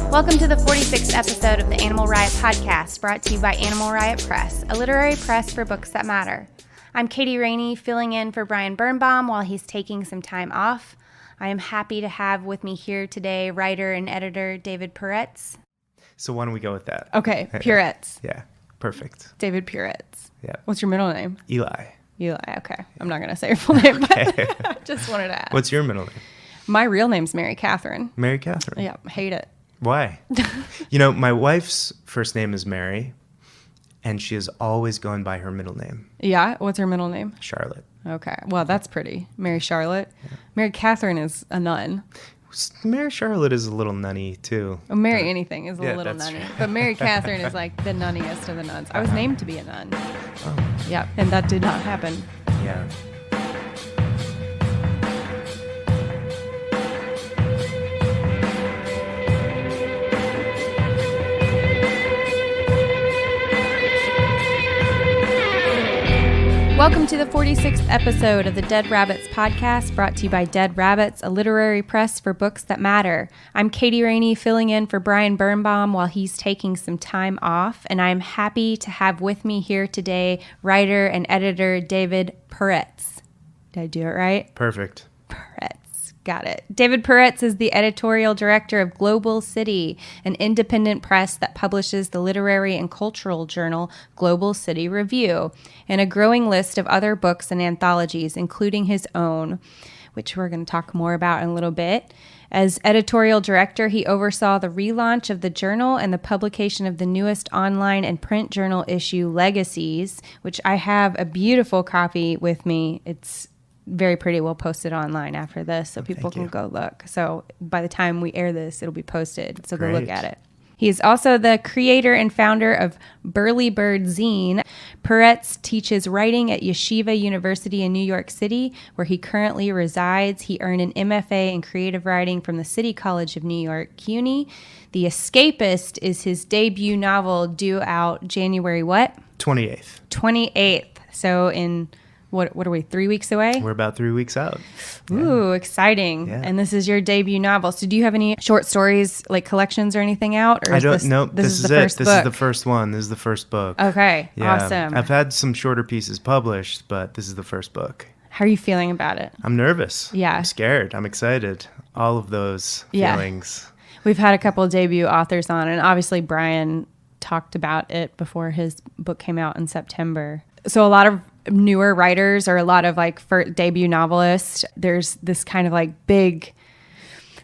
Welcome to the 46th episode of the Animal Riot podcast, brought to you by Animal Riot Press, a literary press for books that matter. I'm Katie Rainey, filling in for Brian Birnbaum while he's taking some time off. I am happy to have with me here today writer and editor David Puretz. So why don't we go with that? Okay, Puretz. Yeah, perfect. David Puretz. Yeah. What's your middle name? Eli. Eli, okay. I'm not going to say your full name, but I just wanted to ask. What's your middle name? My real name's Mary Catherine. Mary Catherine. Yeah, hate it. Why? You know, my wife's first name is Mary, and she has always gone by her middle name. Yeah? What's her middle name? Charlotte. Okay. Well, that's pretty. Mary Charlotte. Yeah. Mary Catherine is a nun. Mary Charlotte is a little nunny, too. Well, Mary anything is a little nunny. True. But Mary Catherine is like the nunniest of the nuns. I was named to be a nun. Oh. Yeah, and that did not happen. Yeah. Welcome to the 46th episode of the Dead Rabbits podcast, brought to you by Dead Rabbits, a literary press for books that matter. I'm Katie Rainey, filling in for Brian Birnbaum while he's taking some time off, and I'm happy to have with me here today writer and editor David Puretz. Did I do it right? Perfect. Perez. Got it. David Puretz is the editorial director of Global City, an independent press that publishes the literary and cultural journal Global City Review, and a growing list of other books and anthologies, including his own, which we're going to talk more about in a little bit. As editorial director, he oversaw the relaunch of the journal and the publication of the newest online and print journal issue, Legacies, which I have a beautiful copy with me. It's very pretty. We'll post it online after this so people can go look. So by the time we air this, it'll be posted. So go look at it. He's also the creator and founder of Burly Bird Zine. Puretz teaches writing at Yeshiva University in New York City, where he currently resides. He earned an MFA in creative writing from the City College of New York, CUNY. The Escapist is his debut novel, due out January what? 28th. 28th. So in... What are we, 3 weeks away? We're about 3 weeks out. Ooh, exciting. Yeah. And this is your debut novel. So do you have any short stories, like collections or anything out? Or I don't know. This is it. This is the first one. This is the first book. Okay, yeah. Awesome. I've had some shorter pieces published, but this is the first book. How are you feeling about it? I'm nervous. Yeah. I'm scared. I'm excited. All of those feelings. We've had a couple of debut authors on, and obviously Brian talked about it before his book came out in September. So a lot of newer writers or a lot of like for debut novelists, there's this kind of like big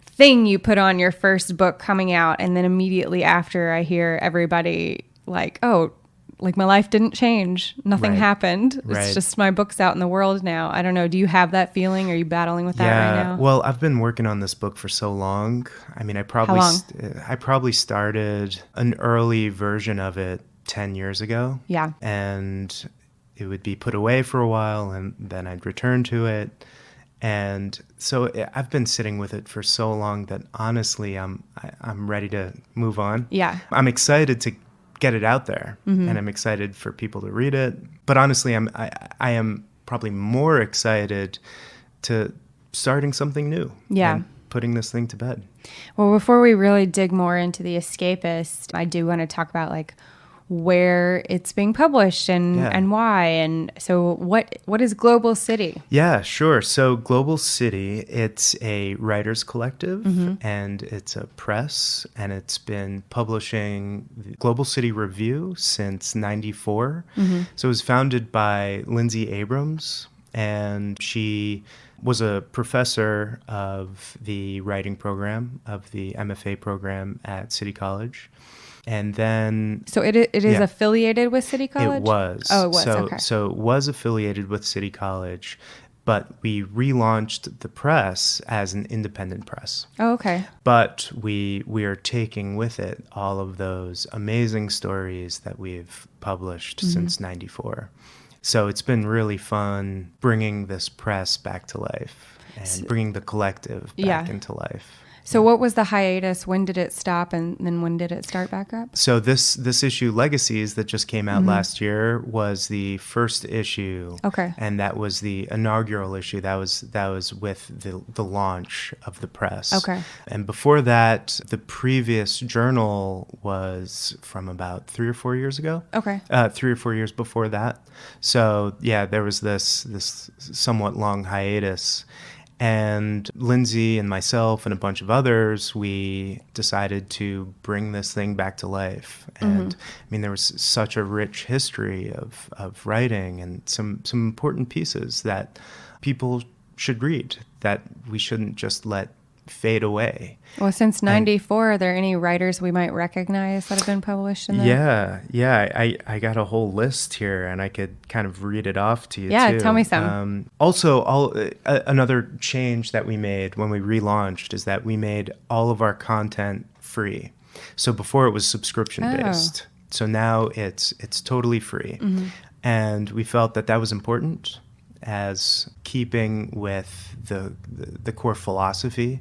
thing you put on your first book coming out, and then immediately after I hear everybody like, oh, like my life didn't change, nothing happened, it's just my book's out in the world now. I don't know, do you have that feeling? Are you battling with that right now? Well, I've been working on this book for so long. I mean, I probably started an early version of it 10 years ago. Yeah. And it would be put away for a while, and then I'd return to it. And so I've been sitting with it for so long that honestly, I'm ready to move on. Yeah. I'm excited to get it out there, and I'm excited for people to read it. But honestly, I am probably more excited to starting something new. Yeah. And putting this thing to bed. Well, before we really dig more into The Escapist, I do want to talk about like where it's being published and why. And so what is Global City? Yeah, sure. So Global City, it's a writers collective, and it's a press, and it's been publishing the Global City Review since 94. So it was founded by Lindsay Abrams, and she was a professor of the writing program, of the MFA program at City College. And then... So it is affiliated with City College? It was. Oh, it was, okay. So it was affiliated with City College, but we relaunched the press as an independent press. Oh, okay. But we are taking with it all of those amazing stories that we've published since 94. So it's been really fun bringing this press back to life and bringing the collective back into life. So what was the hiatus? When did it stop, and then when did it start back up? So this issue, Legacies, that just came out last year, was the first issue. Okay. And that was the inaugural issue. That was with the launch of the press. Okay. And before that, the previous journal was from about 3 or 4 years ago. Okay. 3 or 4 years before that. So yeah, there was this somewhat long hiatus. And Lindsay and myself and a bunch of others, we decided to bring this thing back to life. And I mean, there was such a rich history of writing and some important pieces that people should read, that we shouldn't just let fade away. Well, since 94, are there any writers we might recognize that have been published in there? Yeah. I got a whole list here, and I could kind of read it off to you, too. Yeah, tell me some. Also, another change that we made when we relaunched is that we made all of our content free. So before it was subscription-based. So now it's totally free. And we felt that was important as keeping with the core philosophy.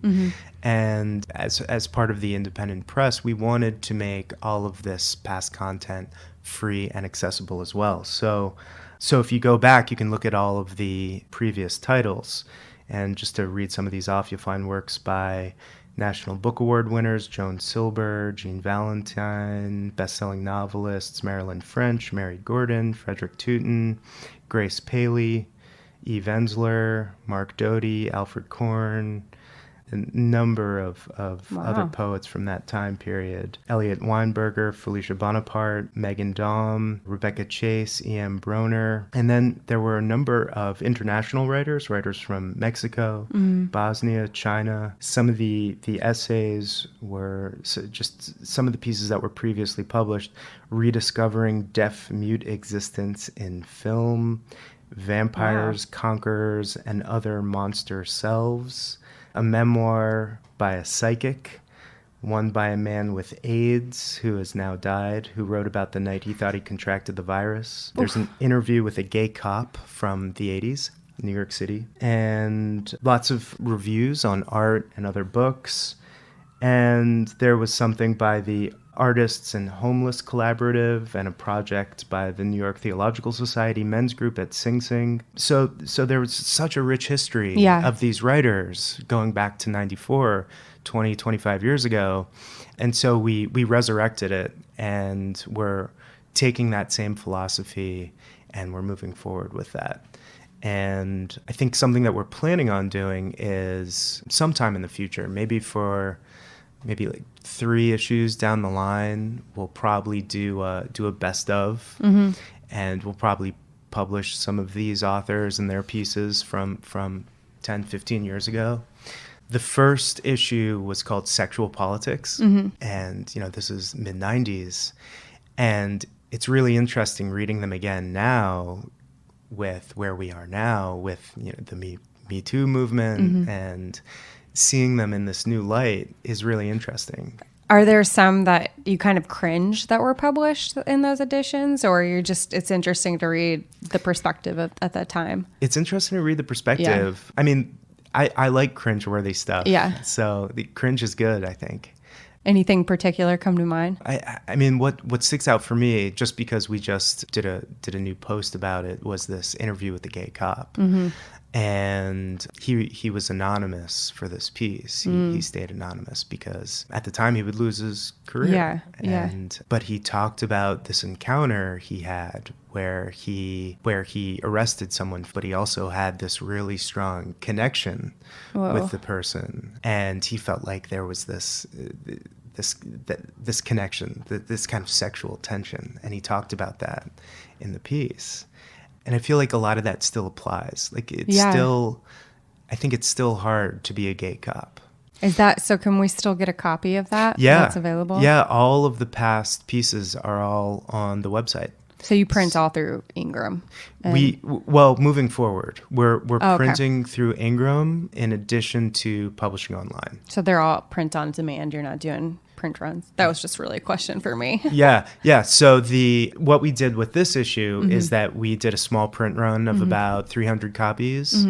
And as part of the independent press, we wanted to make all of this past content free and accessible as well. So if you go back, you can look at all of the previous titles. And just to read some of these off, you'll find works by National Book Award winners Joan Silber, Jean Valentine, best-selling novelists Marilyn French, Mary Gordon, Frederick Tootin, Grace Paley, Eve Ensler, Mark Doty, Alfred Korn, a number of other poets from that time period. Elliot Weinberger, Felicia Bonaparte, Megan Daum, Rebecca Chase, E.M. Broner. And then there were a number of international writers from Mexico, Bosnia, China. Some of the essays were just some of the pieces that were previously published, rediscovering deaf-mute existence in film, vampires, conquerors, and other monster selves. A memoir by a psychic, one by a man with AIDS who has now died, who wrote about the night he thought he contracted the virus. There's an interview with a gay cop from the 80s, New York City, and lots of reviews on art and other books. And there was something by the Artists and Homeless Collaborative, and a project by the New York Theological Society men's group at Sing Sing. So there was such a rich history of these writers going back to 94, 20, 25 years ago. And so we resurrected it, and we're taking that same philosophy and we're moving forward with that. And I think something that we're planning on doing is sometime in the future, maybe like 3 issues down the line, we'll probably do a best of, and we'll probably publish some of these authors and their pieces from 10, 15 years ago. The first issue was called Sexual Politics, and this is mid-90s, and it's really interesting reading them again now with where we are now with the Me Too movement, and seeing them in this new light is really interesting. Are there some that you kind of cringe that were published in those editions, or it's interesting to read the perspective at that time? It's interesting to read the perspective. Yeah. I mean, I like cringe-worthy stuff. Yeah. So the cringe is good, I think. Anything particular come to mind? I mean, what sticks out for me, just because we just did a new post about it, was this interview with the gay cop. And he was anonymous for this piece. He stayed anonymous because at the time he would lose his career. But he talked about this encounter he had where he arrested someone, but he also had this really strong connection with the person, and he felt like there was this connection, this kind of sexual tension, and he talked about that in the piece. And I feel like a lot of that still applies. Like I think it's still hard to be a gay cop. Is that so? Can we still get a copy of that? Yeah, that's available. Yeah, all of the past pieces are all on the website. So you print all through Ingram. Moving forward, we're printing through Ingram in addition to publishing online. So they're all print on demand. You're not doing print runs? That was just really a question for me. Yeah. So what we did with this issue is that we did a small print run of about 300 copies,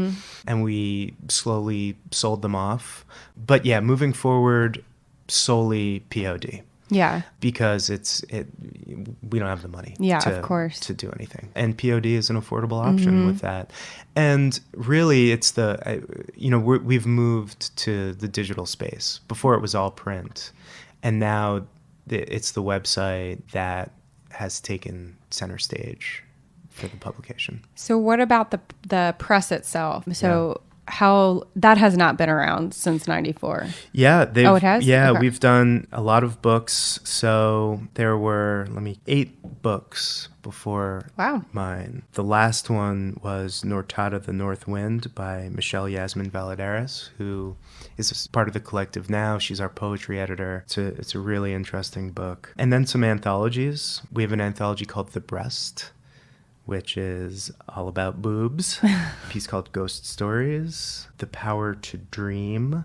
and we slowly sold them off. But yeah, moving forward, solely POD. Yeah. Because we don't have the money of course. to do anything. And POD is an affordable option with that. And really it's we've moved to the digital space. Before it was all print. And now it's the website that has taken center stage for the publication. So what about the press itself? So how that has not been around since 94. Yeah. It has? Yeah, Okay. We've done a lot of books. So there were, 8 books before mine. The last one was Nortada the North Wind by Michelle Yasmin Valadares, who is part of the collective now. She's our poetry editor. It's a really interesting book. And then some anthologies. We have an anthology called The Breast, which is all about boobs. A piece called Ghost Stories, The Power to Dream,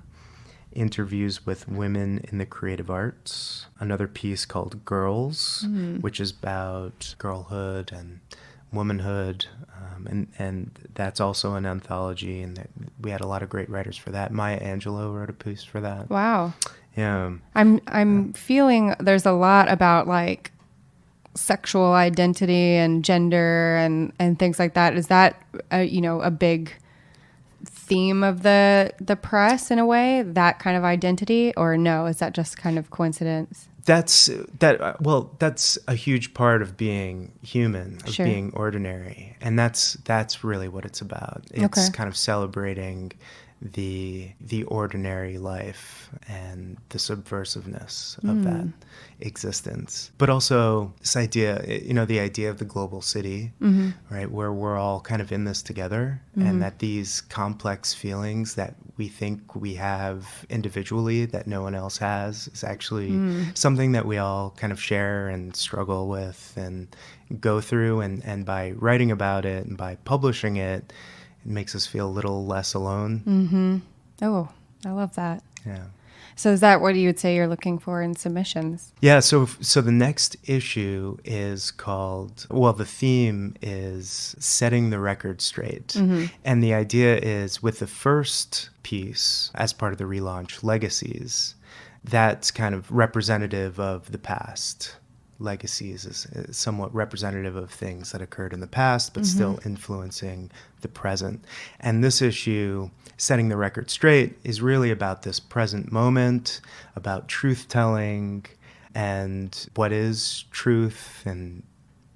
interviews with women in the creative arts. Another piece called Girls, which is about girlhood and womanhood. And that's also an anthology. And we had a lot of great writers for that. Maya Angelou wrote a piece for that. Wow. Yeah. I'm feeling there's a lot about like sexual identity and gender and things like that. Is that a big theme of the press in a way, that kind of identity, or no? Is that just kind of coincidence? That's a huge part of being human, of being ordinary, and that's really what it's about. It's kind of celebrating the ordinary life and the subversiveness of that existence, but also this idea, the idea of the global city, right, where we're all kind of in this together, and that these complex feelings that we think we have individually that no one else has is actually something that we all kind of share and struggle with and go through, and by writing about it and by publishing it, it makes us feel a little less alone. Oh, I love that. Yeah. So is that what you would say you're looking for in submissions? Yeah, so the next issue is the theme is setting the record straight. And the idea is, with the first piece as part of the relaunch, Legacies, that's kind of representative of the past. Legacies is somewhat representative of things that occurred in the past, but still influencing the present. And this issue, Setting the Record Straight, is really about this present moment, about truth-telling and what is truth and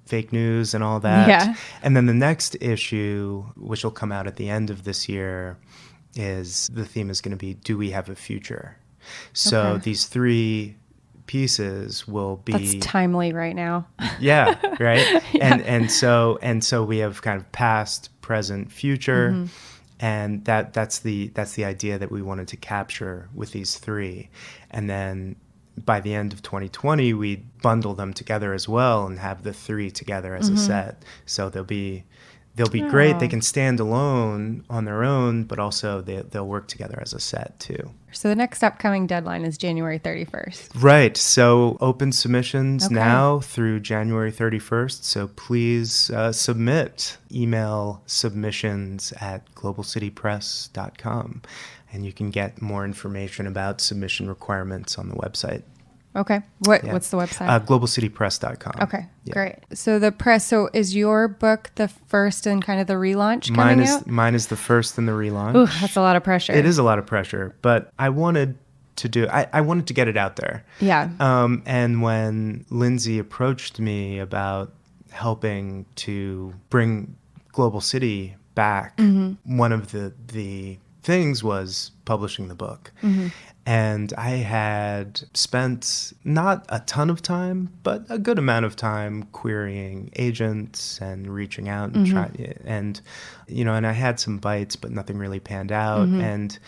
fake news and all that. Yeah. And then the next issue, which will come out at the end of this year, the theme is going to be, do we have a future? So these 3 pieces will be... That's timely right now. Yeah, right? And so we have kind of past, present, future, and that's the idea that we wanted to capture with these 3. And then by the end of 2020, we bundle them together as well and have the 3 together as a set. So they'll be great. They can stand alone on their own, but also they'll work together as a set too. So the next upcoming deadline is January 31st. Right. So open submissions now through January 31st. So please submit. Email submissions@globalcitypress.com. And you can get more information about submission requirements on the website. Okay. What's the website? Globalcitypress.com. Okay, great. So the press, so is your book the first in kind of the relaunch coming out? Mine is the first in the relaunch. Ooh, that's a lot of pressure. It is a lot of pressure, but I wanted to get it out there. Yeah. And when Lindsay approached me about helping to bring Global City back, one of the things was publishing the book. And I had spent not a ton of time, but a good amount of time querying agents and reaching out and trying, and I had some bites, but nothing really panned out. And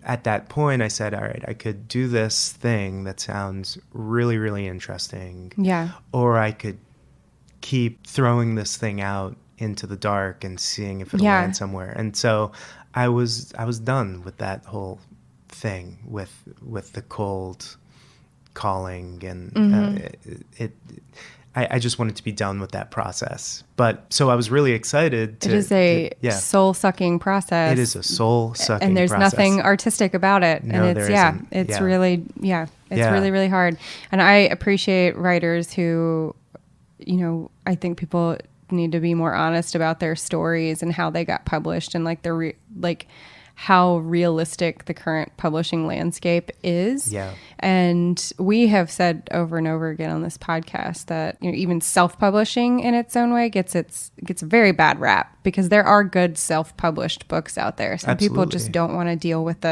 at that point I said, all right, I could do this thing that sounds really, really interesting. Yeah. Or I could keep throwing this thing out into the dark and seeing if it'll land somewhere. And so I was done with that whole thing, with the cold calling, and I just wanted to be done with that process. But so I was really excited to. It is a soul-sucking process. It is a soul-sucking and there's process. nothing artistic about it. No, and it's there isn't. it's really really, really hard. And I appreciate writers who, I think people need to be more honest about their stories and how they got published, and how realistic the current publishing landscape is. Yeah. And we have said over and over again on this podcast that even self-publishing in its own way gets a very bad rap, because there are good self-published books out there. Some people just don't want to deal with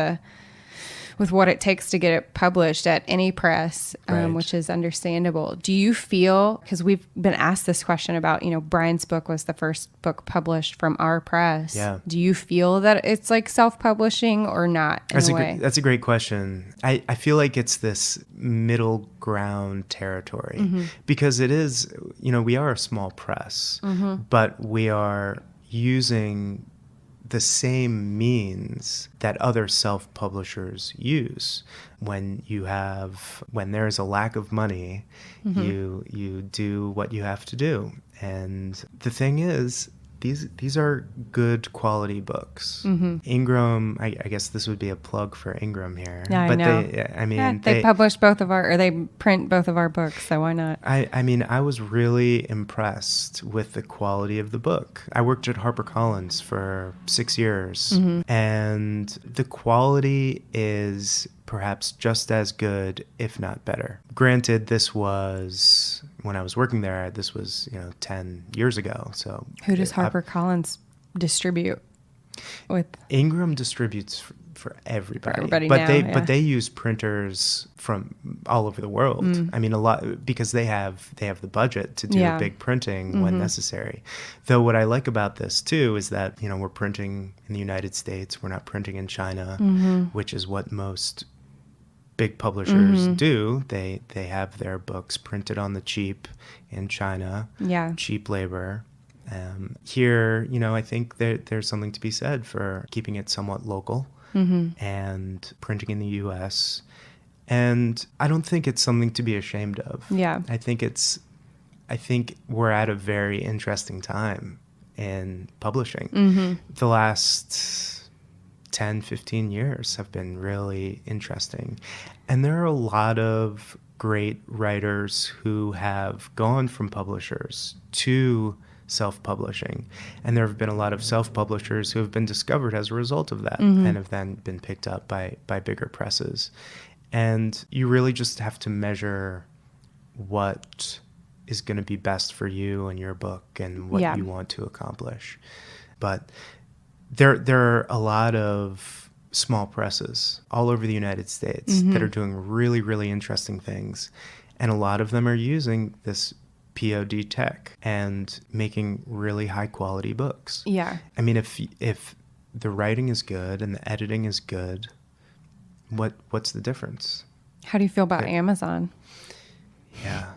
what it takes to get it published at any press, Right. which is understandable. Do you feel, because we've been asked this question about, Brian's book was the first book published from our press. Yeah. Do you feel that it's like self-publishing or not in a way? That's a great question. I feel like it's this middle ground territory, because it is, we are a small press, but we are using the same means that other self-publishers use. When there's a lack of money, you do what you have to do. And the thing is, these are good quality books. Ingram, I guess this would be a plug for Ingram here. Yeah, but I know. They publish they print both of our books, so why not? I was really impressed with the quality of the book. I worked at HarperCollins for 6 years, and the quality is perhaps just as good, if not better. Granted, this was, when I was working there, this was 10 years ago. So who does HarperCollins distribute with? Ingram distributes for everybody, but they use printers from all over the world. I mean, a lot, because they have the budget to do big printing when necessary. Though what I like about this too is that we're printing in the United States. We're not printing in China, which is what most big publishers do. They have their books printed on the cheap in China. Cheap labor. Here, I think there's something to be said for keeping it somewhat local and printing in the U.S. And I don't think it's something to be ashamed of. Yeah. I think we're at a very interesting time in publishing. The last 10, 15 years have been really interesting. And there are a lot of great writers who have gone from publishers to self-publishing. And there have been a lot of self-publishers who have been discovered as a result of that and have then been picked up by bigger presses. And you really just have to measure what is going to be best for you and your book and what you want to accomplish. But there are a lot of small presses all over the United States that are doing really, really interesting things. And a lot of them are using this POD tech and making really high quality books. Yeah. I mean, if the writing is good and the editing is good, what's the difference? How do you feel about Amazon? Yeah.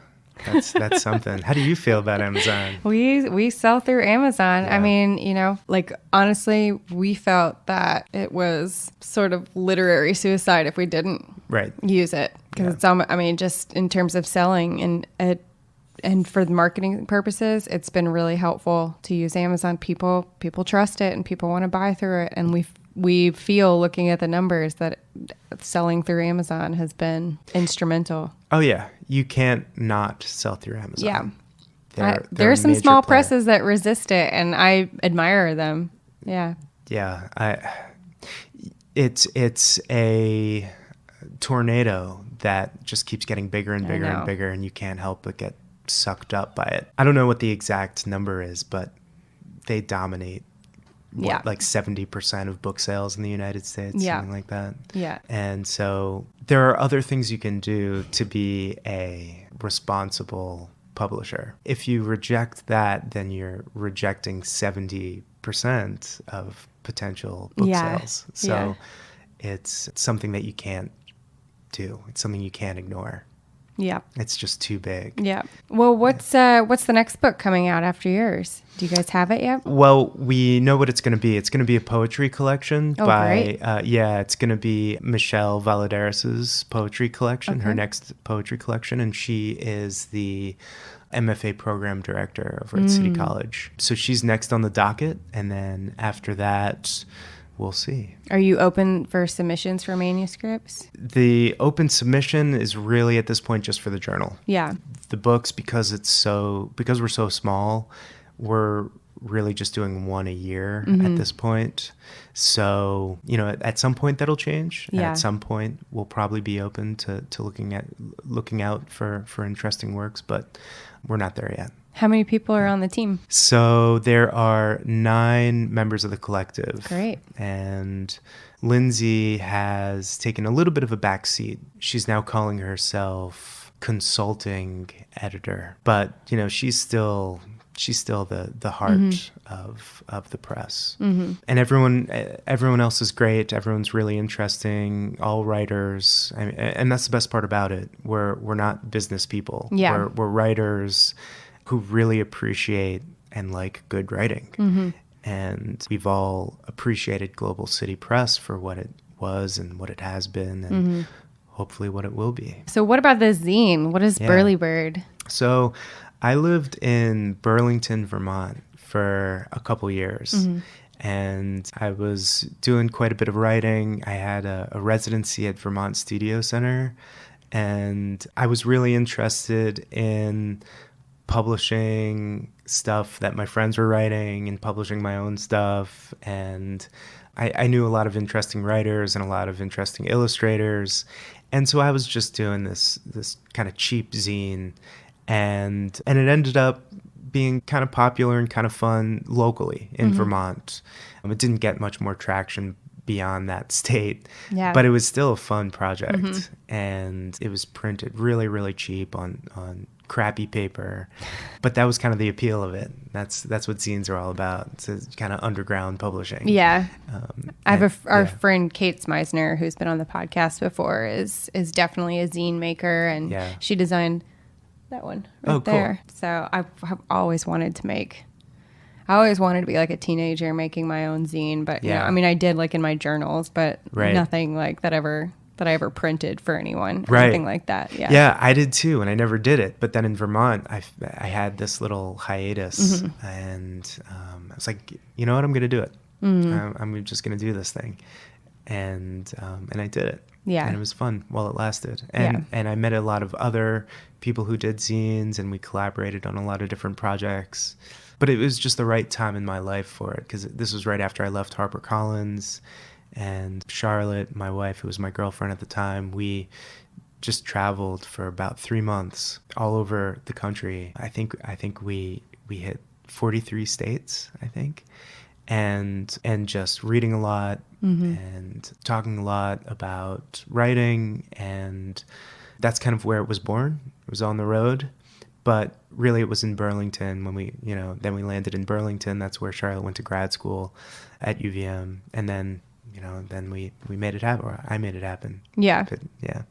That's something. How do you feel about Amazon? We sell through Amazon. Yeah. I mean, honestly, we felt that it was sort of literary suicide if we didn't use it, because it's just in terms of selling and for the marketing purposes, it's been really helpful to use Amazon. People trust it and people want to buy through it, and we feel, looking at the numbers, that selling through Amazon has been instrumental. Oh yeah, you can't not sell through Amazon. Yeah, there are some small presses that resist it, and I admire them. Yeah. Yeah, it's a tornado that just keeps getting bigger and bigger and bigger, and you can't help but get sucked up by it. I don't know what the exact number is, but they dominate like 70% of book sales in the United States, something like that. Yeah. And so there are other things you can do to be a responsible publisher. If you reject that, then you're rejecting 70% of potential book sales. So it's something that you can't do. It's something you can't ignore. Yeah. It's just too big. Yeah. Well, what's the next book coming out after yours? Do you guys have it yet? Well, we know what it's going to be. It's going to be a poetry collection great. it's going to be Michelle Valadares's poetry collection, her Okay. next poetry collection, and she is the MFA program director over at City College. So she's next on the docket, and then after that, we'll see. Are you open for submissions for manuscripts? The open submission is really at this point just for the journal. Yeah. The books, because we're so small, we're really just doing one a year at this point. So, at some point that'll change. And Yeah. at some point we'll probably be open to looking out for interesting works, but we're not there yet. How many people are on the team? So there are 9 members of the collective. Great. And Lindsay has taken a little bit of a back seat. She's now calling herself consulting editor, but she's still the heart of the press. And everyone else is great. Everyone's really interesting. All writers, and that's the best part about it. We're not business people. Yeah. We're writers who really appreciate and like good writing. And we've all appreciated Global City Press for what it was and what it has been, and hopefully what it will be. So what about the zine? What is Burly Bird? So I lived in Burlington, Vermont for a couple years. And I was doing quite a bit of writing. I had a residency at Vermont Studio Center, and I was really interested in publishing stuff that my friends were writing and publishing my own stuff. And I knew a lot of interesting writers and a lot of interesting illustrators. And so I was just doing this kind of cheap zine, and it ended up being kind of popular and kind of fun locally in Vermont. It didn't get much more traction beyond that state, but it was still a fun project. And it was printed really, really cheap on crappy paper, but that was kind of the appeal of it. That's what zines are all about. It's kind of underground publishing. Yeah. I have our yeah. friend Kate Smeisner, who's been on the podcast before, is definitely a zine maker, and she designed that one right there. So I've always wanted to make. I always wanted to be like a teenager making my own zine, but I did like in my journals, but nothing like that I ever printed for anyone or anything like that. Yeah, I did too, and I never did it. But then in Vermont, I had this little hiatus, and I was like, you know what, I'm going to do it. I'm just going to do this thing, and I did it. Yeah, and it was fun while it lasted. And I met a lot of other people who did zines, and we collaborated on a lot of different projects. But it was just the right time in my life for it, because this was right after I left HarperCollins. And Charlotte, my wife, who was my girlfriend at the time, we just traveled for about 3 months all over the country. I think we hit 43 states, I think, and just reading a lot and talking a lot about writing, and that's kind of where it was born. It was on the road, but really it was in Burlington when then we landed in Burlington. That's where Charlotte went to grad school at UVM, and then we made it happen, or I made it happen. Yeah. But, yeah.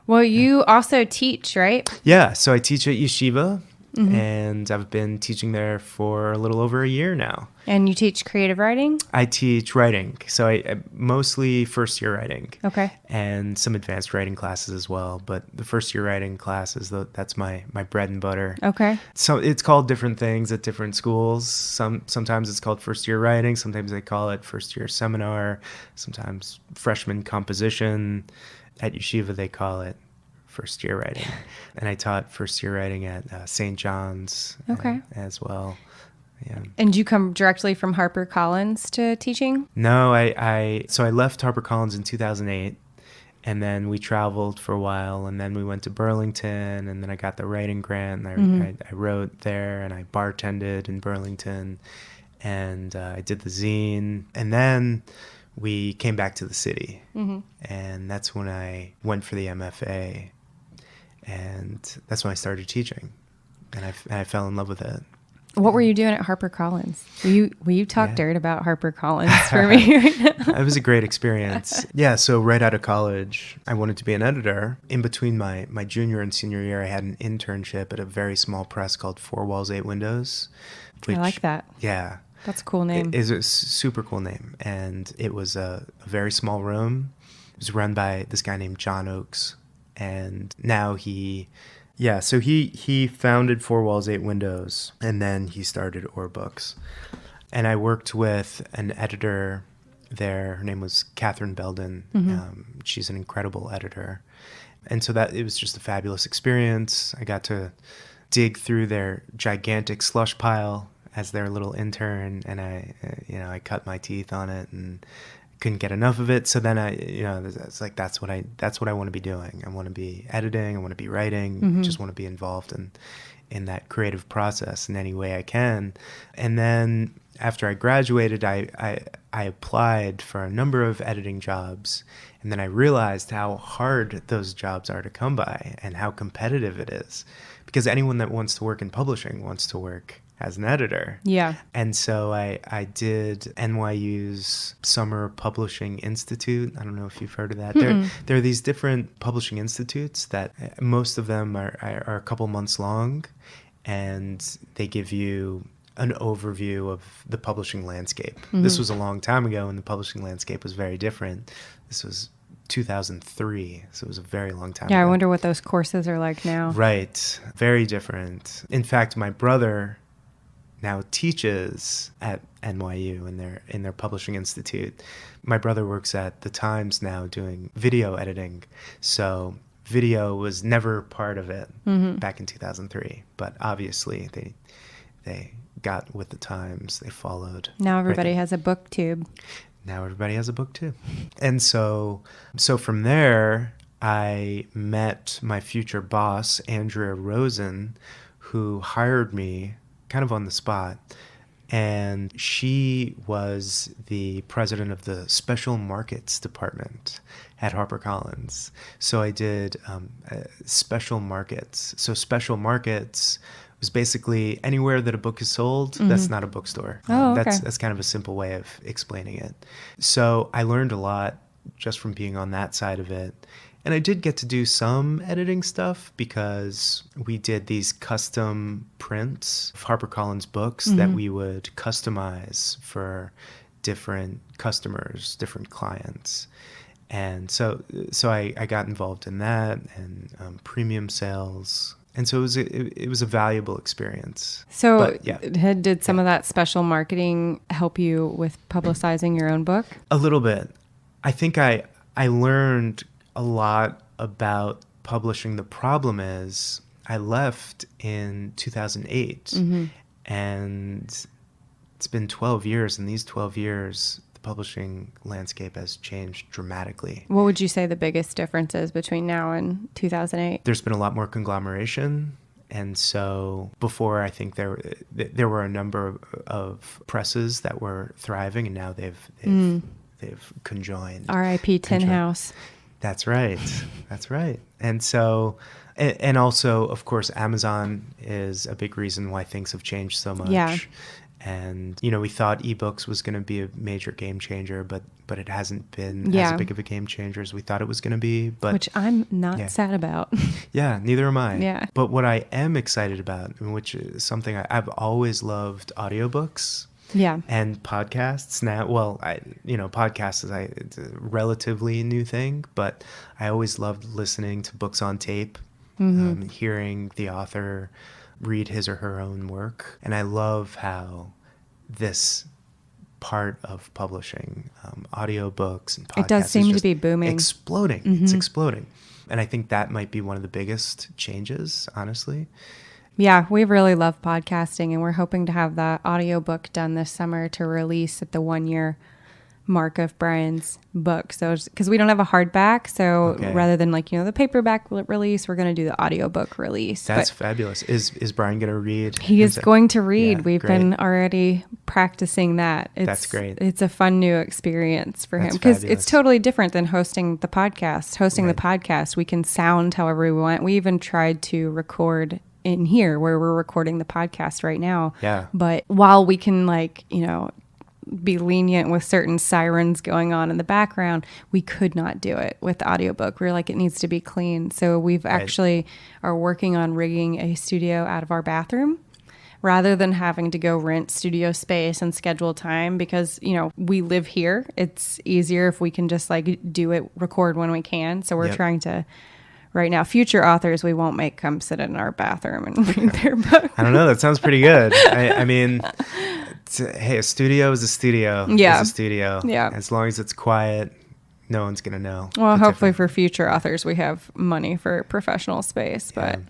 Well, you also teach, right? Yeah. So I teach at Yeshiva, and I've been teaching there for a little over a year now. And you teach creative writing? I teach writing. So I mostly first year writing. Okay. And some advanced writing classes as well. But the first year writing classes, that's my bread and butter. Okay. So it's called different things at different schools. Sometimes it's called first year writing. Sometimes they call it first year seminar. Sometimes freshman composition. At Yeshiva, they call it first year writing. And I taught first year writing at St. John's as well. Yeah. And you come directly from HarperCollins to teaching? No, so I left HarperCollins in 2008, and then we traveled for a while, and then we went to Burlington, and then I got the writing grant, and I wrote there, and I bartended in Burlington, and I did the zine, and then we came back to the city, and that's when I went for the MFA, and that's when I started teaching, and I fell in love with it. What were you doing at HarperCollins? Will you talk dirt about HarperCollins for me right now? It was a great experience. Yeah, so right out of college, I wanted to be an editor. In between my junior and senior year, I had an internship at a very small press called 4 Walls, 8 Windows. I like that. Yeah. That's a cool name. It is a super cool name. And it was a very small room. It was run by this guy named John Oakes. And now he founded 4 Walls, 8 Windows, and then he started Or Books. And I worked with an editor there. Her name was Catherine Belden. She's an incredible editor. And so it was just a fabulous experience. I got to dig through their gigantic slush pile as their little intern, and I cut my teeth on it and couldn't get enough of it. So then it's like, that's what I want to be doing. I want to be editing. I want to be writing. Just want to be involved in that creative process in any way I can. And then after I graduated, I applied for a number of editing jobs. And then I realized how hard those jobs are to come by and how competitive it is, because anyone that wants to work in publishing wants to work as an editor. Yeah. And so I did NYU's Summer Publishing Institute. I don't know if you've heard of that. There are these different publishing institutes that most of them are a couple months long, and they give you an overview of the publishing landscape. This was a long time ago, and the publishing landscape was very different. This was 2003, so it was a very long time ago. I wonder what those courses are like now. Right. Very different. In fact, my brother now teaches at NYU in their publishing institute. My brother works at the Times now doing video editing. So video was never part of it back in 2003. But obviously they got with the times. They followed. Now everybody has a booktube. Now everybody has a book too. And so from there, I met my future boss, Andrea Rosen, who hired me kind of on the spot. And she was the president of the Special Markets Department at HarperCollins. So I did special markets. So special markets was basically anywhere that a book is sold, that's not a bookstore. Okay. That's kind of a simple way of explaining it. So I learned a lot just from being on that side of it. And I did get to do some editing stuff because we did these custom prints of HarperCollins books that we would customize for different customers, different clients. And so I got involved in that and premium sales. And so it was a valuable experience. So but, yeah. Did some of that special marketing help you with publicizing your own book? A little bit. I think I learned a lot about publishing. The problem is I left in 2008 and it's been 12 years. And these 12 years, the publishing landscape has changed dramatically. What would you say the biggest difference is between now and 2008? There's been a lot more conglomeration. And so before, I think there were a number of presses that were thriving, and now they've conjoined. R.I.P. Tin House. That's right. That's right. And so, and also, of course, Amazon is a big reason why things have changed so much. Yeah. And, we thought ebooks was going to be a major game changer, but it hasn't been as big of a game changer as we thought it was going to be. But which I'm not sad about. Yeah, neither am I. Yeah. But what I am excited about, which is something I've always loved, audiobooks. Yeah. And podcasts now. Well, podcasts it's a relatively new thing, but I always loved listening to books on tape, hearing the author read his or her own work. And I love how this part of publishing, audiobooks and podcasts, it does seem to be booming. Exploding. It's exploding. And I think that might be one of the biggest changes, honestly. Yeah, we really love podcasting, and we're hoping to have the audiobook done this summer to release at the 1-year mark of Brian's book. So, because we don't have a hardback, so rather than the paperback release, we're going to do the audiobook release. That's fabulous. Is Brian going to read? He is going to read. Yeah, We've great. been already practicing that. That's great. It's a fun new experience for him because it's totally different than hosting the podcast. Hosting the podcast, we can sound however we want. We even tried to record in here where we're recording the podcast right now. Yeah. But while we can be lenient with certain sirens going on in the background, we could not do it with the audiobook. We're like, it needs to be clean. So we've actually are working on rigging a studio out of our bathroom rather than having to go rent studio space and schedule time, because, we live here. It's easier if we can just do it, record when we can. So we're trying to, right now, future authors, we won't make come sit in our bathroom and read their book. I don't know. That sounds pretty good. I mean, hey, a studio is a studio. Yeah. It's a studio. Yeah. As long as it's quiet, no one's going to know. Well, hopefully for future authors, we have money for professional space, but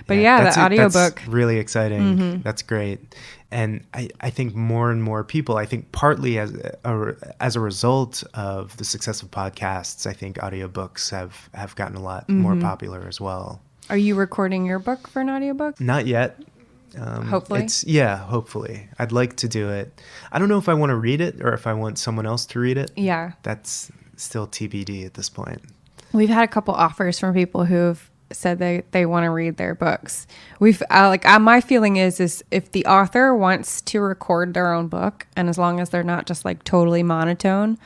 the audiobook. That's really exciting. That's great. And I think more and more people, I think partly as a result of the success of podcasts, I think audiobooks have gotten a lot more popular as well. Are you recording your book for an audiobook? Not yet. Hopefully. Hopefully. I'd like to do it. I don't know if I want to read it or if I want someone else to read it. Yeah. That's still TBD at this point. We've had a couple offers from people who've said they want to read their books. My feeling is if the author wants to record their own book, and as long as they're not just totally monotone,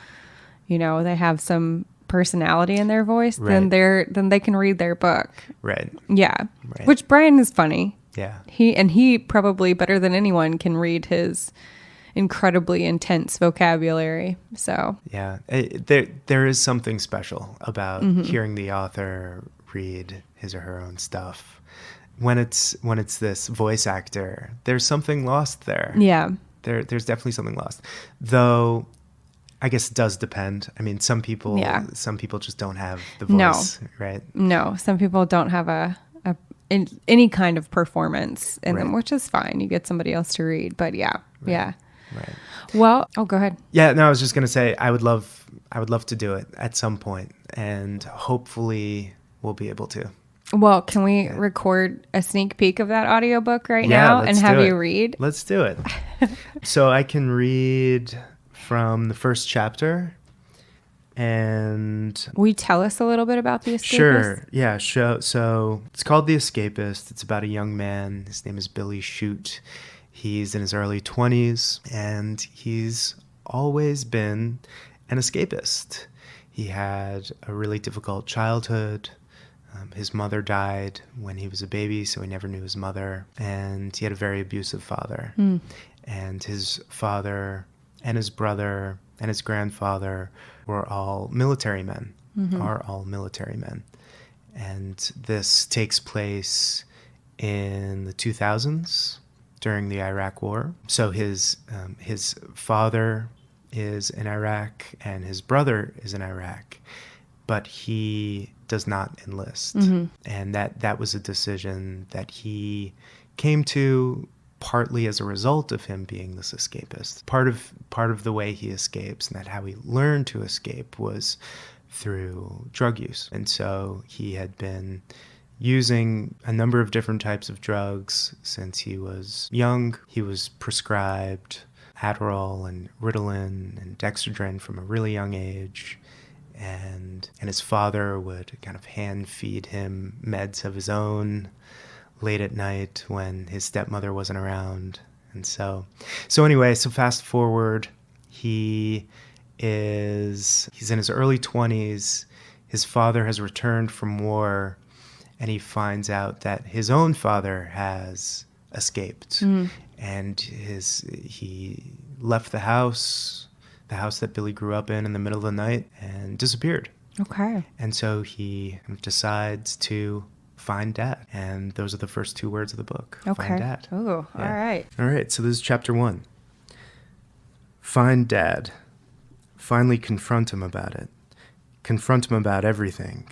they have some personality in their voice, then they can read their book. Right. Yeah. Right. Which Brian is funny. Yeah. He probably better than anyone can read his incredibly intense vocabulary. So yeah, there is something special about hearing the author read his or her own stuff. When it's this voice actor, there's something lost there. Yeah. There's definitely something lost. Though I guess it does depend. I mean, some people just don't have the voice, right? No, some people don't have any kind of performance in them, which is fine. You get somebody else to read, but yeah. Right. Well, go ahead. Yeah, no, I was just going to say I would love to do it at some point, and hopefully we'll be able to. Well, can we record a sneak peek of that audiobook now and have you read? Let's do it. So I can read from the first chapter. And will you tell us a little bit about The Escapist? Sure. Yeah. So it's called The Escapist. It's about a young man. His name is Billy Shute. He's in his early 20s, and he's always been an escapist. He had a really difficult childhood. His mother died when he was a baby, so he never knew his mother. And he had a very abusive father. And his father and his brother and his grandfather were all military men, are all military men. And this takes place in the 2000s during the Iraq War. So his father is in Iraq and his brother is in Iraq, but he does not enlist. And that was a decision that he came to partly as a result of him being this escapist. Part of the way he escapes and that how he learned to escape was through drug use. And so he had been using a number of different types of drugs since he was young. He was prescribed Adderall and Ritalin and Dexedrine from a really young age. And his father would kind of hand feed him meds of his own late at night when his stepmother wasn't around. And so anyway, so fast forward, he's in his early 20s. His father has returned from war, and he finds out that his own father has escaped. And he left the house that Billy grew up in the middle of the night, and disappeared. Okay. And so he decides to find Dad. And those are the first two words of the book. Okay. Find Dad. Oh, yeah. All right. All right, so this is chapter 1. Find Dad. Finally confront him about it. Confront him about everything.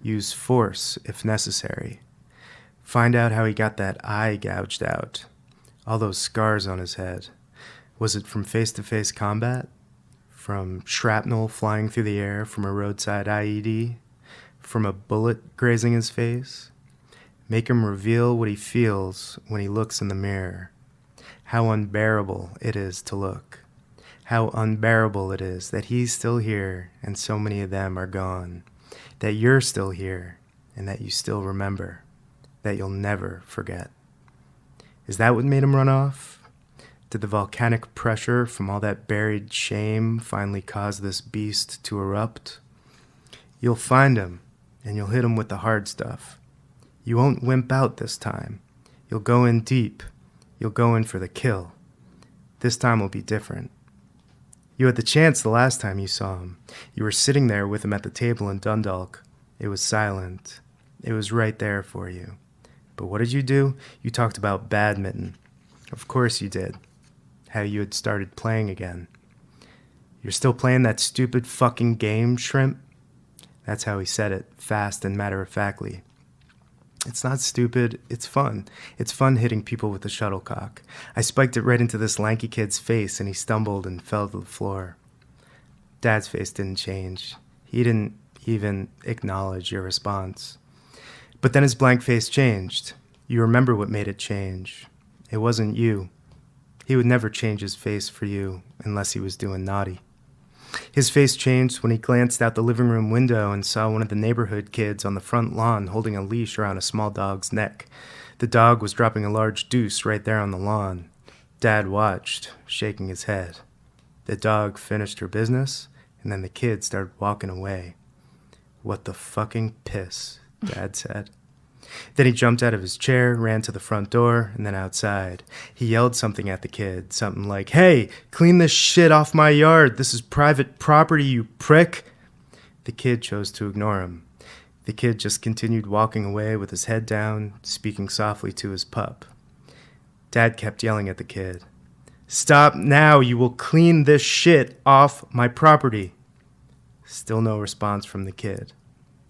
Use force if necessary. Find out how he got that eye gouged out. All those scars on his head. Was it from face-to-face combat? From shrapnel flying through the air from a roadside IED? From a bullet grazing his face? Make him reveal what he feels when he looks in the mirror. How unbearable it is to look. How unbearable it is that he's still here and so many of them are gone. That you're still here and that you still remember. that you'll never forget. Is that what made him run off? Did the volcanic pressure from all that buried shame finally cause this beast to erupt? You'll find him, and you'll hit him with the hard stuff. You won't wimp out this time. You'll go in deep. You'll go in for the kill. This time will be different. You had the chance the last time you saw him. You were sitting there with him at the table in Dundalk. It was silent. It was right there for you. But what did you do? You talked about badminton. Of course you did. How you had started playing again. You're still playing that stupid fucking game, shrimp? That's how he said it, fast and matter-of-factly. It's not stupid, it's fun. It's fun hitting people with the shuttlecock. I spiked it right into this lanky kid's face, and he stumbled and fell to the floor. Dad's face didn't change. He didn't even acknowledge your response. But then his blank face changed. You remember what made it change. It wasn't you. He would never change his face for you unless he was doing naughty. His face changed when he glanced out the living room window and saw one of the neighborhood kids on the front lawn holding a leash around a small dog's neck. The dog was dropping a large deuce right there on the lawn. Dad watched, shaking his head. The dog finished her business, and then the kid started walking away. What the fucking piss, Dad said. Then he jumped out of his chair, ran to the front door, and then outside. He yelled something at the kid, something like, "Hey, clean this shit off my yard. This is private property, you prick." The kid chose to ignore him. The kid just continued walking away with his head down, speaking softly to his pup. Dad kept yelling at the kid. "Stop now, you will clean this shit off my property." Still no response from the kid.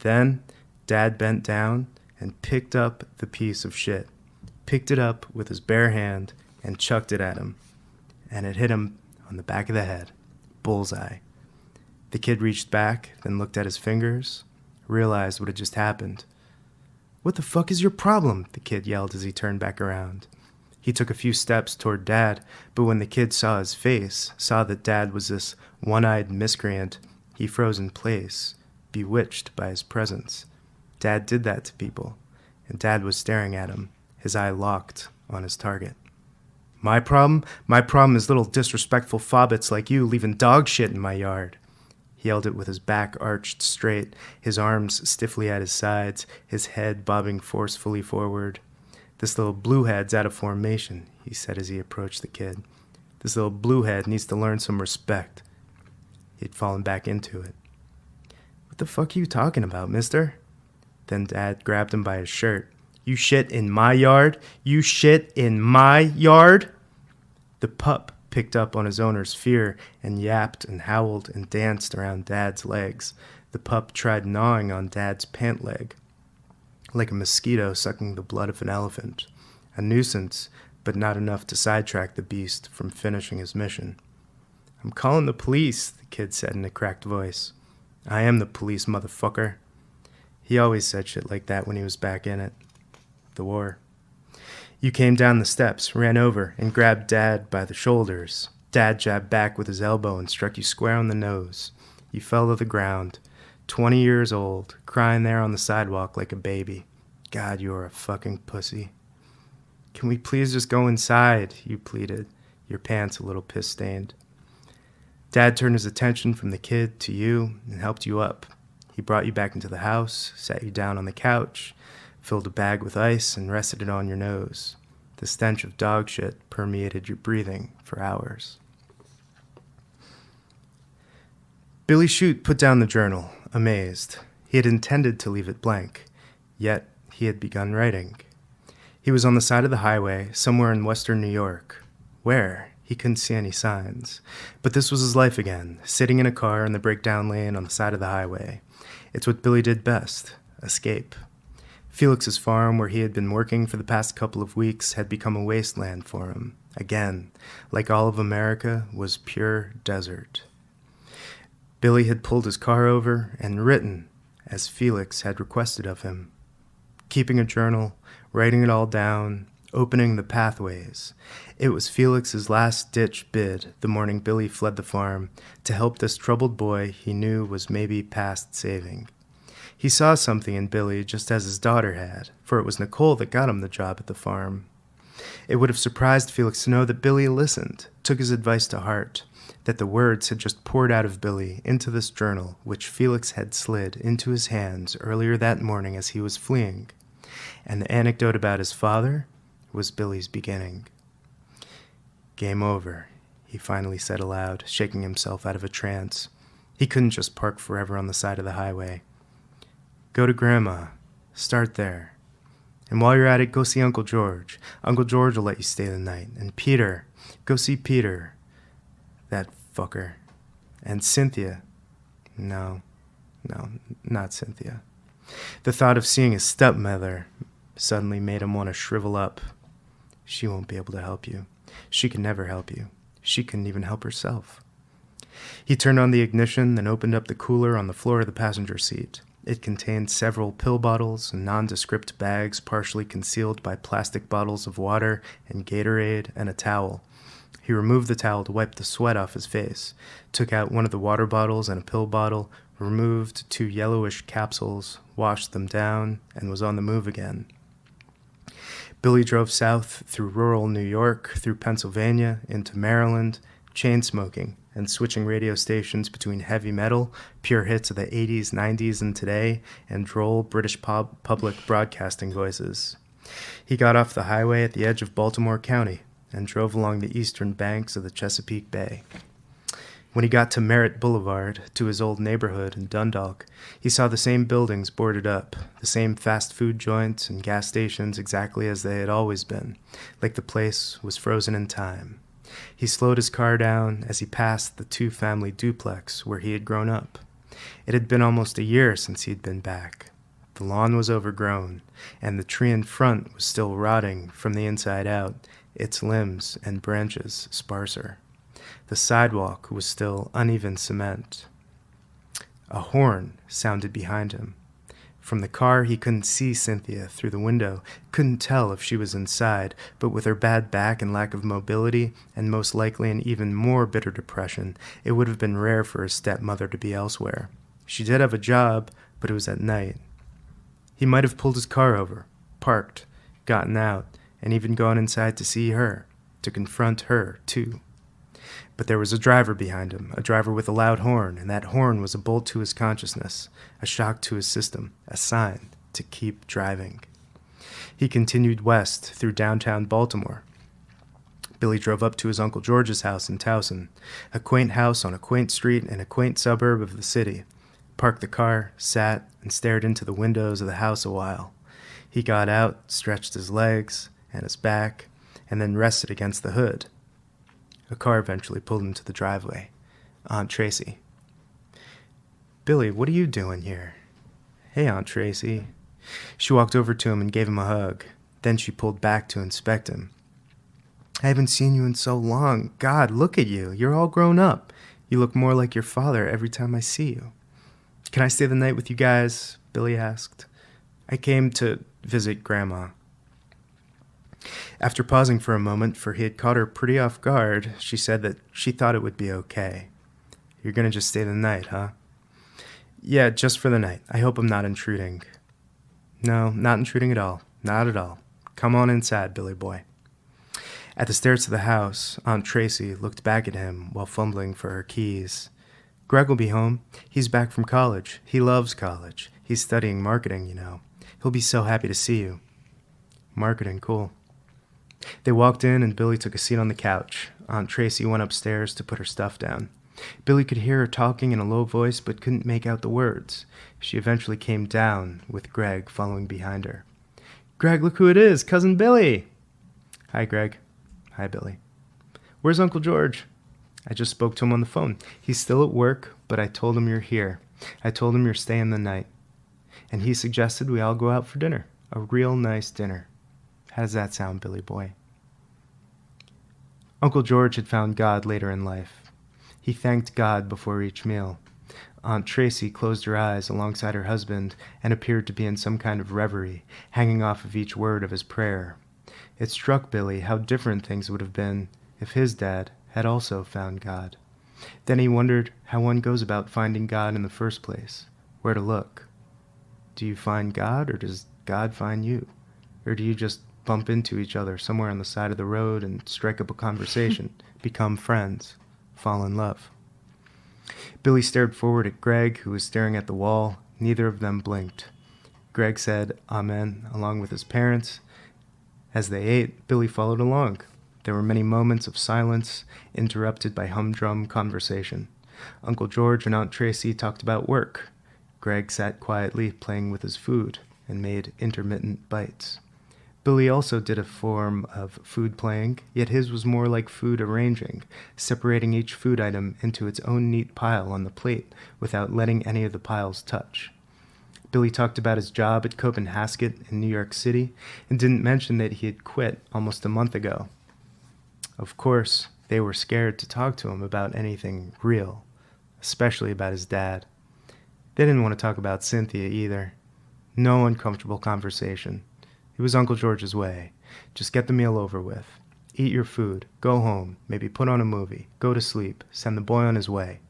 Then, Dad bent down and picked up the piece of shit, picked it up with his bare hand and chucked it at him, and it hit him on the back of the head, bullseye. The kid reached back, then looked at his fingers, realized what had just happened. "What the fuck is your problem?" the kid yelled as he turned back around. He took a few steps toward Dad, but when the kid saw his face, saw that Dad was this one-eyed miscreant, he froze in place, bewitched by his presence. Dad did that to people, and Dad was staring at him, his eye locked on his target. My problem? My problem is little disrespectful fobbits like you leaving dog shit in my yard." He held it with his back arched straight, his arms stiffly at his sides, his head bobbing forcefully forward. "This little bluehead's out of formation," he said as he approached the kid. "This little bluehead needs to learn some respect." He'd fallen back into it. "What the fuck are you talking about, mister?" Then Dad grabbed him by his shirt. "You shit in my yard? You shit in my yard?" The pup picked up on his owner's fear and yapped and howled and danced around Dad's legs. The pup tried gnawing on Dad's pant leg, like a mosquito sucking the blood of an elephant. A nuisance, but not enough to sidetrack the beast from finishing his mission. "I'm calling the police," the kid said in a cracked voice. "I am the police, motherfucker." He always said shit like that when he was back in it. The war. "You came down the steps, ran over, and grabbed Dad by the shoulders. Dad jabbed back with his elbow and struck you square on the nose. You fell to the ground, 20 years old, crying there on the sidewalk like a baby. God, you're a fucking pussy." "Can we please just go inside?" you pleaded, your pants a little piss-stained. Dad turned his attention from the kid to you and helped you up. He brought you back into the house, sat you down on the couch, filled a bag with ice, and rested it on your nose. The stench of dog shit permeated your breathing for hours. Billy Shute put down the journal, amazed. He had intended to leave it blank, yet he had begun writing. He was on the side of the highway, somewhere in western New York. Where? He couldn't see any signs. But this was his life again, sitting in a car in the breakdown lane on the side of the highway. It's what Billy did best, escape. Felix'S farm, where he had been working for the past couple of weeks, had become a wasteland for him. Again, like all of America, was pure desert. Billy had pulled his car over and written, as Felix had requested of him. Keeping a journal, writing it all down, opening the pathways. It was Felix's last-ditch bid the morning Billy fled the farm to help this troubled boy he knew was maybe past saving. He saw something in Billy just as his daughter had, for it was Nicole that got him the job at the farm. It would have surprised Felix to know that Billy listened, took his advice to heart, that the words had just poured out of Billy into this journal, which Felix had slid into his hands earlier that morning as he was fleeing. And the anecdote about his father was Billy's beginning. Game over, he finally said aloud, shaking himself out of a trance. He couldn't just park forever on the side of the highway. Go to Grandma. Start there. And while you're at it, go see Uncle George. Uncle George will let you stay the night. And Peter. Go see Peter. That fucker. And Cynthia. No, not Cynthia. The thought of seeing his stepmother suddenly made him want to shrivel up. She won't be able to help you. She can never help you. She couldn't even help herself. He turned on the ignition and opened up the cooler on the floor of the passenger seat. It contained several pill bottles and nondescript bags partially concealed by plastic bottles of water and Gatorade and a towel. He removed the towel to wipe the sweat off his face, took out one of the water bottles and a pill bottle, removed 2 yellowish capsules, washed them down, and was on the move again. Billy drove south through rural New York, through Pennsylvania, into Maryland, chain-smoking and switching radio stations between heavy metal, pure hits of the 80s, 90s, and today, and droll British public broadcasting voices. He got off the highway at the edge of Baltimore County and drove along the eastern banks of the Chesapeake Bay. When he got to Merritt Boulevard, to his old neighborhood in Dundalk, he saw the same buildings boarded up, the same fast food joints and gas stations exactly as they had always been, like the place was frozen in time. He slowed his car down as he passed the 2-family duplex where he had grown up. It had been almost a year since he'd been back. The lawn was overgrown, and the tree in front was still rotting from the inside out, its limbs and branches sparser. The sidewalk was still uneven cement. A horn sounded behind him. From the car, he couldn't see Cynthia through the window, couldn't tell if she was inside, but with her bad back and lack of mobility, and most likely an even more bitter depression, it would have been rare for his stepmother to be elsewhere. She did have a job, but it was at night. He might have pulled his car over, parked, gotten out, and even gone inside to see her, to confront her, too. But there was a driver behind him, a driver with a loud horn, and that horn was a bolt to his consciousness, a shock to his system, a sign to keep driving. He continued west through downtown Baltimore. Billy drove up to his Uncle George's house in Towson, a quaint house on a quaint street in a quaint suburb of the city. Parked the car, sat, and stared into the windows of the house a while. He got out, stretched his legs and his back, and then rested against the hood. A car eventually pulled into the driveway. Aunt Tracy. Billy, what are you doing here? Hey, Aunt Tracy. She walked over to him and gave him a hug. Then she pulled back to inspect him. I haven't seen you in so long. God, look at you. You're all grown up. You look more like your father every time I see you. Can I stay the night with you guys? Billy asked. I came to visit Grandma. After pausing for a moment, for he had caught her pretty off guard, she said that she thought it would be okay. You're gonna just stay the night, huh? Yeah, just for the night. I hope I'm not intruding. No, not intruding at all. Not at all. Come on inside, Billy boy. At the stairs to the house, Aunt Tracy looked back at him while fumbling for her keys. Greg will be home. He's back from college. He loves college. He's studying marketing, you know. He'll be so happy to see you. Marketing, cool. They walked in and Billy took a seat on the couch. Aunt Tracy went upstairs to put her stuff down. Billy could hear her talking in a low voice but couldn't make out the words. She eventually came down, with Greg following behind her. Greg, look who it is, Cousin Billy. Hi, Greg. Hi, Billy. Where's Uncle George? I just spoke to him on the phone. He's still at work, but I told him you're here. I told him you're staying the night. And he suggested we all go out for dinner. A real nice dinner. How does that sound, Billy boy? Uncle George had found God later in life. He thanked God before each meal. Aunt Tracy closed her eyes alongside her husband and appeared to be in some kind of reverie, hanging off of each word of his prayer. It struck Billy how different things would have been if his dad had also found God. Then he wondered how one goes about finding God in the first place, where to look. Do you find God, or does God find you? Or do you just bump into each other somewhere on the side of the road and strike up a conversation, become friends, fall in love? Billy stared forward at Greg, who was staring at the wall. Neither of them blinked. Greg said amen along with his parents. As they ate, Billy followed along. There were many moments of silence, interrupted by humdrum conversation. Uncle George and Aunt Tracy talked about work. Greg sat quietly, playing with his food, and made intermittent bites. Billy also did a form of food playing, yet his was more like food arranging, separating each food item into its own neat pile on the plate without letting any of the piles touch. Billy talked about his job at Copenhagen in New York City and didn't mention that he had quit almost a month ago. Of course, they were scared to talk to him about anything real, especially about his dad. They didn't want to talk about Cynthia either. No uncomfortable conversation. It was Uncle George's way. Just get the meal over with. Eat your food. Go home. Maybe put on a movie. Go to sleep. Send the boy on his way.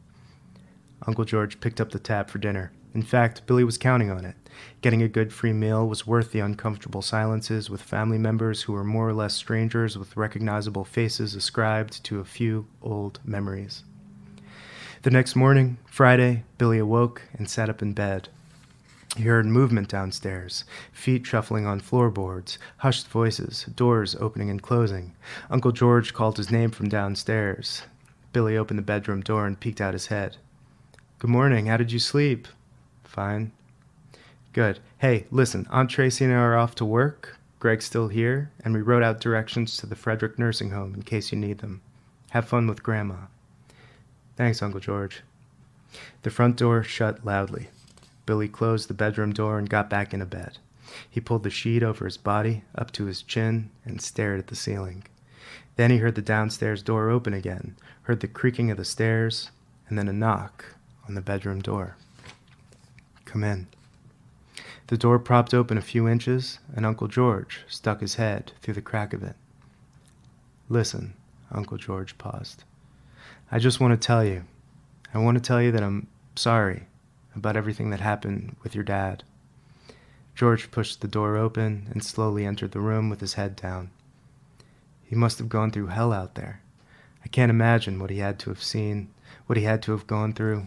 Uncle George picked up the tab for dinner. In fact, Billy was counting on it. Getting a good free meal was worth the uncomfortable silences with family members who were more or less strangers with recognizable faces ascribed to a few old memories. The next morning, Friday, Billy awoke and sat up in bed. He heard movement downstairs, feet shuffling on floorboards, hushed voices, doors opening and closing. Uncle George called his name from downstairs. Billy opened the bedroom door and peeked out his head. "Good morning. How did you sleep?" "Fine." "Good. Hey, listen, Aunt Tracy and I are off to work. Greg's still here, and we wrote out directions to the Frederick nursing home in case you need them. Have fun with Grandma." "Thanks, Uncle George." The front door shut loudly. Billy closed the bedroom door and got back into bed. He pulled the sheet over his body, up to his chin, and stared at the ceiling. Then he heard the downstairs door open again, heard the creaking of the stairs, and then a knock on the bedroom door. "Come in." The door propped open a few inches, and Uncle George stuck his head through the crack of it. "Listen," Uncle George paused. "I just want to tell you. I want to tell you that I'm sorry about everything that happened with your dad." George pushed the door open and slowly entered the room with his head down. He must have gone through hell out there. I can't imagine what he had to have seen, what he had to have gone through.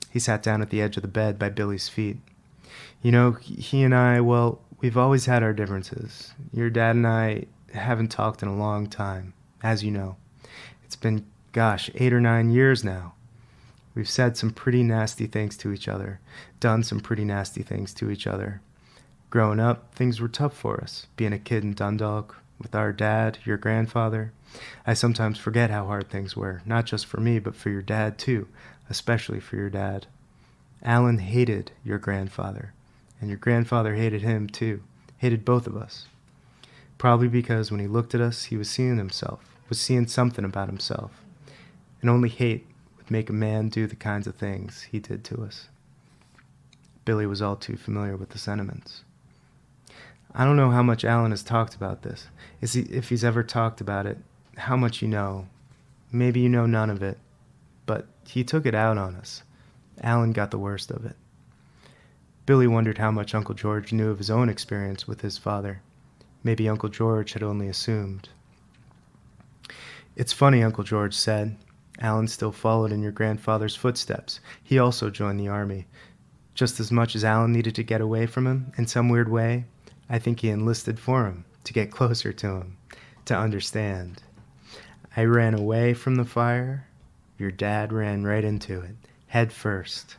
He sat down at the edge of the bed by Billy's feet. "You know, he and I, well, we've always had our differences. Your dad and I haven't talked in a long time, as you know. It's been, 8 or 9 years now. We've said some pretty nasty things to each other, done some pretty nasty things to each other. Growing up, things were tough for us, being a kid in Dundalk, with our dad, your grandfather. I sometimes forget how hard things were, not just for me, but for your dad too, especially for your dad. Alan hated your grandfather, and your grandfather hated him too, hated both of us. Probably because when he looked at us, he was seeing himself, was seeing something about himself. And only hate would make a man do the kinds of things he did to us." Billy was all too familiar with the sentiments. "I don't know how much Alan has talked about this. If he's ever talked about it, how much you know. Maybe you know none of it. But he took it out on us. Alan got the worst of it." Billy wondered how much Uncle George knew of his own experience with his father. Maybe Uncle George had only assumed. "It's funny," Uncle George said. "Alan still followed in your grandfather's footsteps. He also joined the army. Just as much as Alan needed to get away from him, in some weird way, I think he enlisted for him, to get closer to him, to understand. I ran away from the fire. Your dad ran right into it, head first.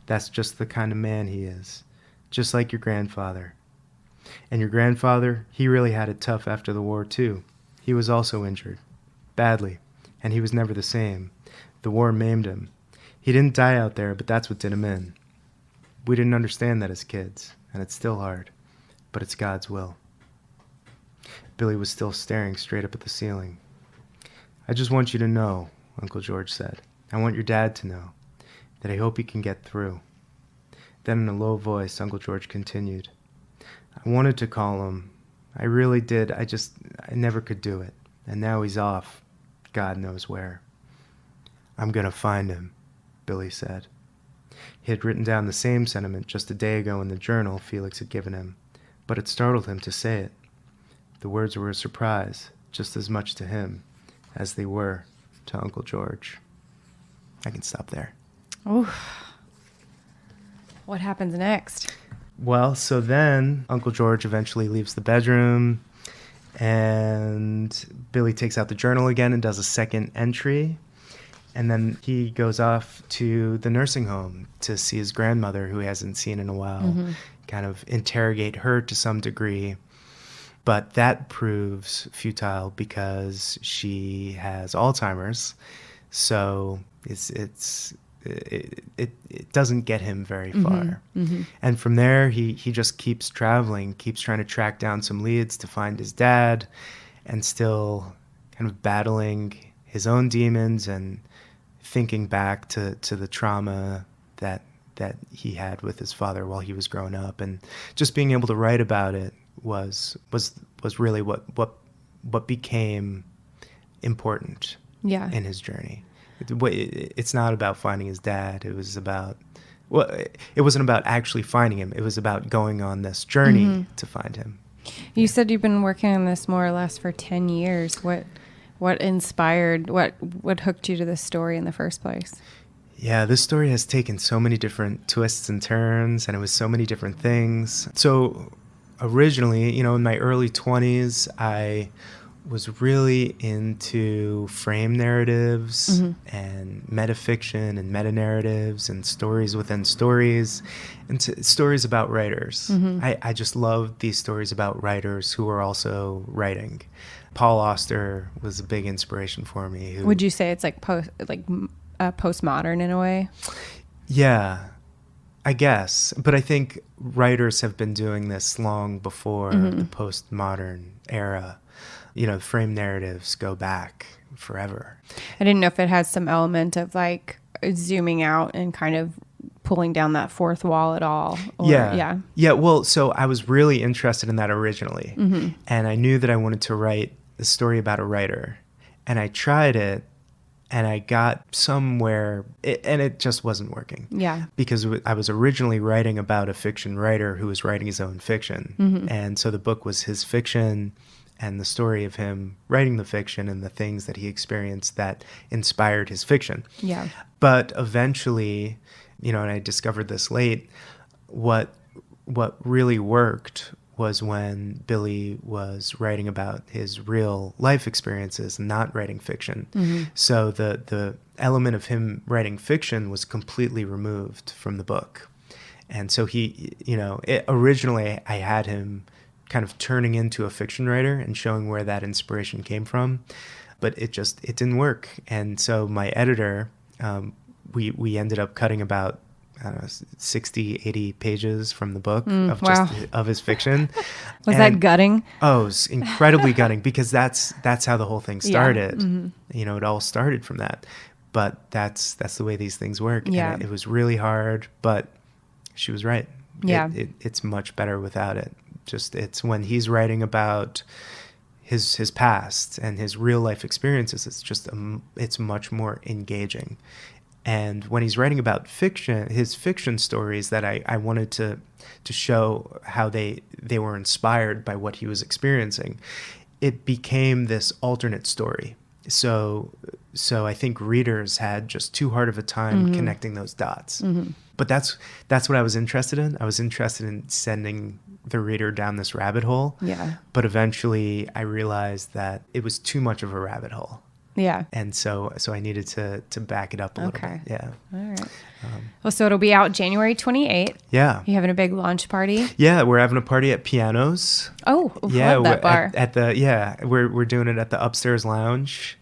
That's just the kind of man he is, just like your grandfather. And your grandfather, he really had it tough after the war too. He was also injured, badly. And he was never the same. The war maimed him. He didn't die out there, but that's what did him in. We didn't understand that as kids, and it's still hard, but it's God's will." Billy was still staring straight up at the ceiling. "I just want you to know," Uncle George said. "I want your dad to know that I hope he can get through." Then in a low voice, Uncle George continued, "I wanted to call him. I really did. I never could do it. And now he's off. God knows where." "I'm going to find him," Billy said. He had written down the same sentiment just a day ago in the journal Felix had given him, but it startled him to say it. The words were a surprise, just as much to him as they were to Uncle George. I can stop there. Oh. What happens next? Well, so then Uncle George eventually leaves the bedroom, and Billy takes out the journal again and does a second entry. And then he goes off to the nursing home to see his grandmother, who he hasn't seen in a while, kind of interrogate her to some degree. But that proves futile because she has Alzheimer's. So it doesn't get him very far. And from there, he just keeps traveling, keeps trying to track down some leads to find his dad, and still kind of battling his own demons and thinking back to the trauma that he had with his father while he was growing up. And just being able to write about it was really what became important in his journey. It's not about finding his dad. It was about, well, it wasn't about actually finding him. It was about going on this journey to find him. You said you've been working on this more or less for 10 years. What inspired, what hooked you to this story in the first place? Yeah, this story has taken so many different twists and turns, and it was so many different things. So originally, in my early 20s, I was really into frame narratives and metafiction and meta-narratives and stories within stories and stories about writers. I just loved these stories about writers who were also writing. Paul Auster was a big inspiration for me. Would you say it's like postmodern in a way? Yeah, I guess. But I think writers have been doing this long before the postmodern era. Frame narratives go back forever. I didn't know if it has some element of like zooming out and kind of pulling down that fourth wall at all. Yeah. Well, so I was really interested in that originally. And I knew that I wanted to write a story about a writer. And I tried it, and I got somewhere, and it just wasn't working. Yeah. Because I was originally writing about a fiction writer who was writing his own fiction. And so the book was his fiction and the story of him writing the fiction and the things that he experienced that inspired his fiction. Yeah. But eventually, and I discovered this late, what really worked was when Billy was writing about his real life experiences, not writing fiction. So the element of him writing fiction was completely removed from the book. And so he, originally I had him kind of turning into a fiction writer and showing where that inspiration came from, but it didn't work. And so my editor, we ended up cutting about 60, 80 pages from the book of his fiction. Was that gutting? Oh, it was incredibly gutting, because that's how the whole thing started. It all started from that. But that's the way these things work. Yeah. And it was really hard, but she was right. Yeah. It's much better without it. It's when he's writing about his past and his real life experiences, it's much more engaging. And when he's writing about fiction, his fiction stories, that I wanted to show how they were inspired by what he was experiencing, it became this alternate story. So I think readers had just too hard of a time connecting those dots. But that's what I was interested in. I was interested in sending the reader down this rabbit hole. Yeah. But eventually I realized that it was too much of a rabbit hole. Yeah. And so I needed to back it up a little bit. Yeah. All right. So it'll be out January 28th. Yeah. You having a big launch party? Yeah, we're having a party at Pianos. Oh, yeah, love that bar. We're doing it at the Upstairs Lounge.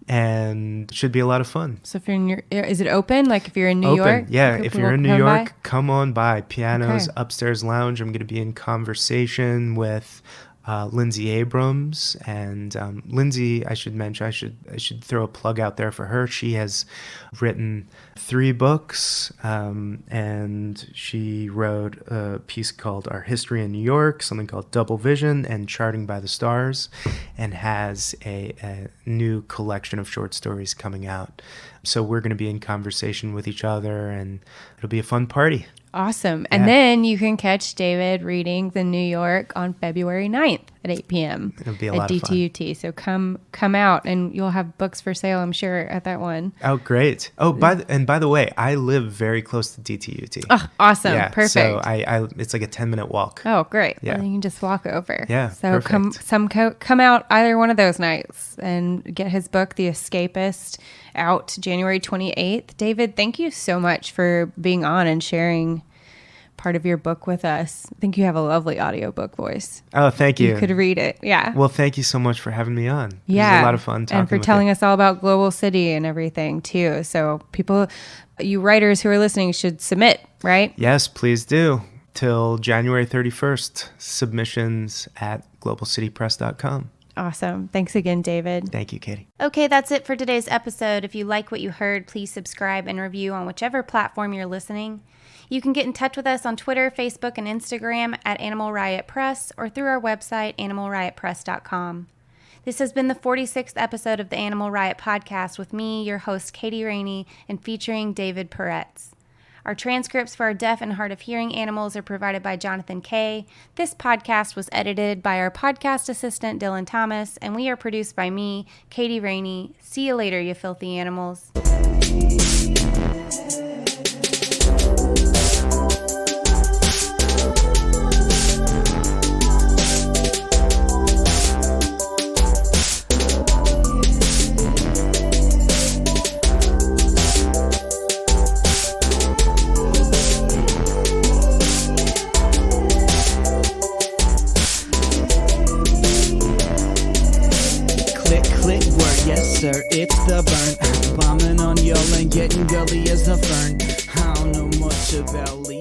And should be a lot of fun. So if you're is it open? Like if you're in New York? Yeah, if you're in New York, come on by. Pianos, Upstairs Lounge. I'm going to be in conversation with Lindsay Abrams. And Lindsay, I should mention, I should throw a plug out there for her. She has written 3 books, and she wrote a piece called Our History in New York, something called Double Vision, and Charting by the Stars, and has a new collection of short stories coming out. So we're going to be in conversation with each other, and it'll be a fun party. Awesome. And then you can catch David reading The New York on February 9th at 8 p.m. It'll be a lot of fun. At DTUT. So come out, and you'll have books for sale, I'm sure, at that one. Oh, great. Oh, by the way, I live very close to DTUT. Oh, awesome. Yeah, Perfect. So it's like a 10-minute walk. Oh, great. Yeah. Well, you can just walk over. Yeah, So perfect. come out either one of those nights and get his book, The Escapist, out January 28th. David, thank you so much for being on and sharing part of your book with us. I think you have a lovely audiobook voice. Oh, thank you. You could read it. Yeah. Well, thank you so much for having me on. Yeah. It was a lot of fun talking and for with telling you. us all about Global City and everything too. So you writers who are listening should submit, right? Yes, please do. Till January 31st, submissions at globalcitypress.com. Awesome. Thanks again, David. Thank you, Katie. Okay, that's it for today's episode. If you like what you heard, please subscribe and review on whichever platform you're listening. You can get in touch with us on Twitter, Facebook, and Instagram at Animal Riot Press or through our website, animalriotpress.com. This has been the 46th episode of the Animal Riot Podcast with me, your host, Katie Rainey, and featuring David Puretz. Our transcripts for our deaf and hard of hearing animals are provided by Jonathan Kay. This podcast was edited by our podcast assistant, Dylan Thomas, and we are produced by me, Katie Rainey. See you later, you filthy animals. Yes, sir, it's the burn. Bombing on y'all and getting gully as a fern. I don't know much about Lee.